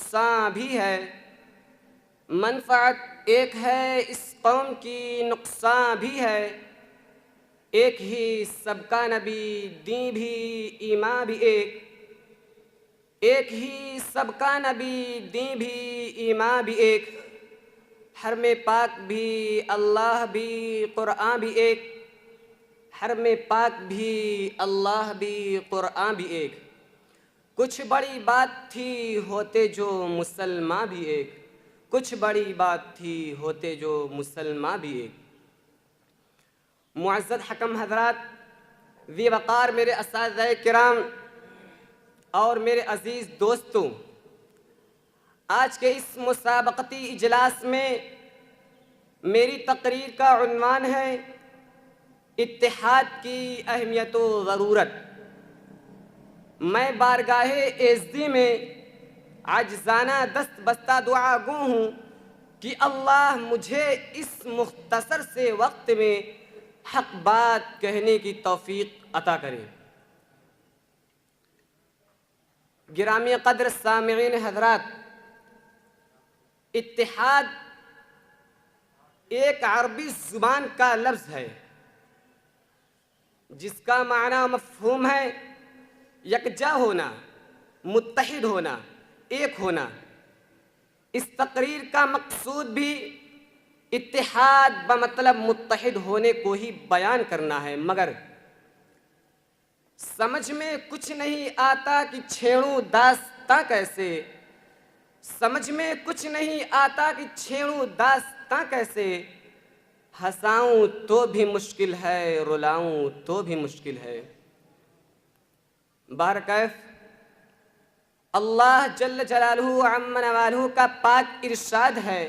نقصان بھی ہے، منفعت ایک ہے اس قوم کی نقصان بھی ہے، ایک ہی سب کا نبی دین بھی ایمان بھی ایک ہی سب کا نبی دین بھی ایمان بھی ایک، حرم پاک بھی اللہ بھی قرآن بھی ایک، حرم پاک بھی اللہ بھی قرآن بھی ایک، کچھ بڑی بات تھی ہوتے جو مسلمان بھی ایک، کچھ بڑی بات تھی ہوتے جو مسلمان بھی ایک۔ معزز حکم حضرات، ذی وقار میرے اساتذہ کرام اور میرے عزیز دوستوں، آج کے اس مسابقتی اجلاس میں میری تقریر کا عنوان ہے اتحاد کی اہمیت و ضرورت۔ میں بارگاہ عزتی میں عاجزانہ دست بستہ دعا گو ہوں کہ اللہ مجھے اس مختصر سے وقت میں حق بات کہنے کی توفیق عطا کرے۔ گرامی قدر سامعین حضرات، اتحاد ایک عربی زبان کا لفظ ہے جس کا معنی مفہوم ہے یکجا ہونا، متحد ہونا، ایک ہونا۔ اس تقریر کا مقصود بھی اتحاد بمطلب متحد ہونے کو ہی بیان کرنا ہے، مگر سمجھ میں کچھ نہیں آتا کہ چھیڑوں داستاں کیسے، سمجھ میں کچھ نہیں آتا کہ چھیڑوں داستاں کیسے، ہنساؤں تو بھی مشکل ہے، رلاؤں تو بھی مشکل ہے۔ بہرکیف اللہ جل جلالہ عم نوالہ کا پاک ارشاد ہے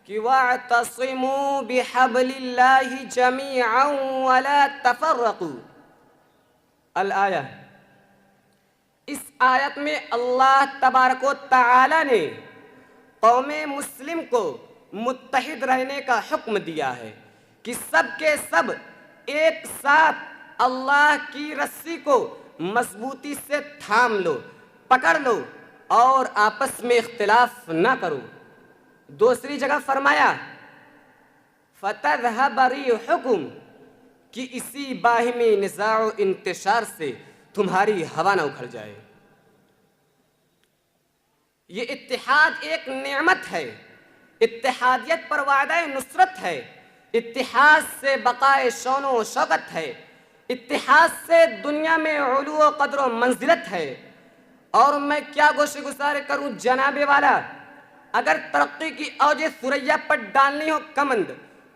کہ وَاعْتَصِمُوا بِحَبْلِ اللَّهِ جَمِيعًا وَلَا تَفَرَّقُوا الآیہ۔ اس آیت میں اللہ تبارک و تعالی نے قوم مسلم کو متحد رہنے کا حکم دیا ہے کہ سب کے سب ایک ساتھ اللہ کی رسی کو مضبوطی سے تھام لو، پکڑ لو اور آپس میں اختلاف نہ کرو۔ دوسری جگہ فرمایا فَتَذْهَبَ رِيحُكُمْ کہ اسی باہمی نزاع و انتشار سے تمہاری ہوا نہ اکھڑ جائے۔ یہ اتحاد ایک نعمت ہے، اتحادیت پر وعدہ نصرت ہے، اتحاد سے بقائے شون و شوکت ہے، اتحاد سے دنیا میں علو و قدر و منزلت ہے۔ اور میں کیا گوشہ گزار کروں جناب والا، اگر ترقی کی اوج ثریا پر ڈالنی ہو کمند،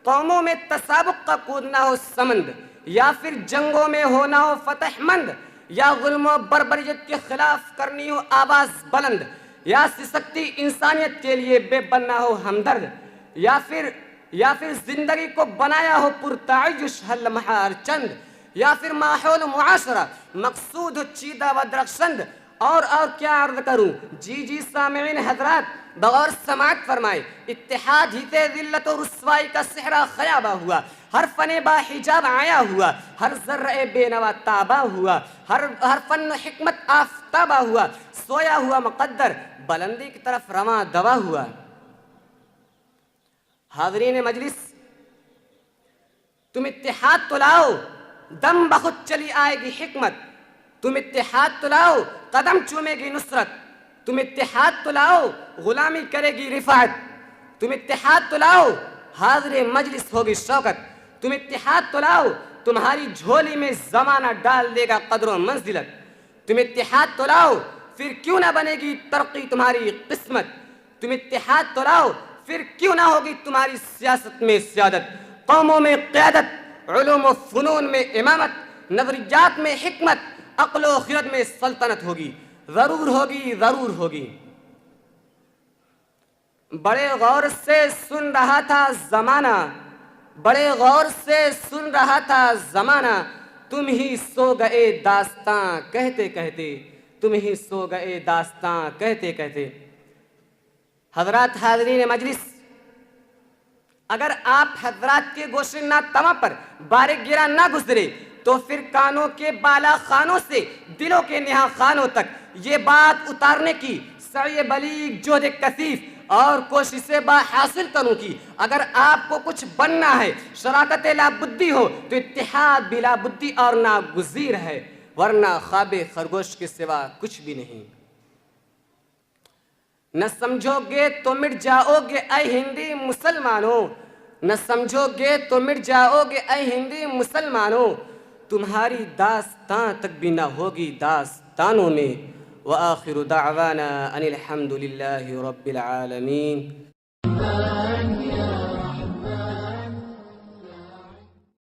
قوموں میں تسابق کا کودنا ہو سمند، یا پھر جنگوں میں ہونا ہو فتح مند، یا ظلم و بربریت کے خلاف کرنی ہو آواز بلند، یا سسکتی انسانیت کے لیے بے بننا ہو ہمدرد، یا پھر زندگی کو بنایا ہو پرتعیش حل محار چند، یا پھر ماحول معاشرہ مقصود ہو چیدہ و درخشند، اور کیا عرض کروں۔ جی سامعین حضرات، بغور سماعت فرمائے، اتحاد ہی سے ذلت و رسوائی کا صحرا خیابہ ہوا، ہر فن با حجاب آیا ہوا، ہر ذرہ بے نوا تابہ ہوا، ہر فن حکمت آفتابہ ہوا، سویا ہوا مقدر بلندی کی طرف رواں دوا ہوا۔ حاضرین مجلس، تم اتحاد تو لاؤ، دم بخود چلی آئے گی حکمت، تم اتحاد تو لاؤ، قدم چومے گی نصرت، تم اتحاد تو لاؤ، غلامی کرے گی رفعت، تم اتحاد تو لاؤ، حاضر مجلس ہوگی شوکت، تم اتحاد تو لاؤ، تمہاری جھولی میں زمانہ ڈال دے گا قدر و منزلت، تم اتحاد تو لاؤ، پھر کیوں نہ بنے گی ترقی تمہاری قسمت، تم اتحاد تو لاؤ، پھر کیوں نہ ہوگی تمہاری سیاست میں سیادت، قوموں میں قیادت، علوم و فنون میں امامت، نظریات میں حکمت، عقل و خرد میں سلطنت ہوگی، ضرور ہوگی، ضرور ہوگی۔ بڑے غور سے سن رہا تھا زمانہ، بڑے غور سے سن رہا تھا زمانہ، تم ہی سو گئے داستاں کہتے کہتے، تم ہی سو گئے داستاں کہتے کہتے۔ حضرات حاضرین مجلس، اگر آپ حضرات کے گوشِ ناتواں پر بارے گرا نہ گزرے تو پھر کانوں کے بالا خانوں سے دلوں کے نہا خانوں تک یہ بات اتارنے کی سعی بلیغ جہد کثیف اور کوشش با حاصل کروں کی. اگر آپ کو کچھ بننا ہے، شراکت لا بدی ہو، تو اتحاد بلا بدی اور ناگزیر ہے، ورنہ خواب خرگوش کے سوا کچھ بھی نہیں. نہ سمجھو گے تو مٹ جاؤ گے اے ہندی مسلمانوں، نہ سمجھو گے تو مٹ جاؤ گے اے ہندی مسلمانوں، تمہاری داستاں تک بھی نہ ہوگی داستانوں میں. وآخر دعوانا ان الحمد للہ رب العالمین.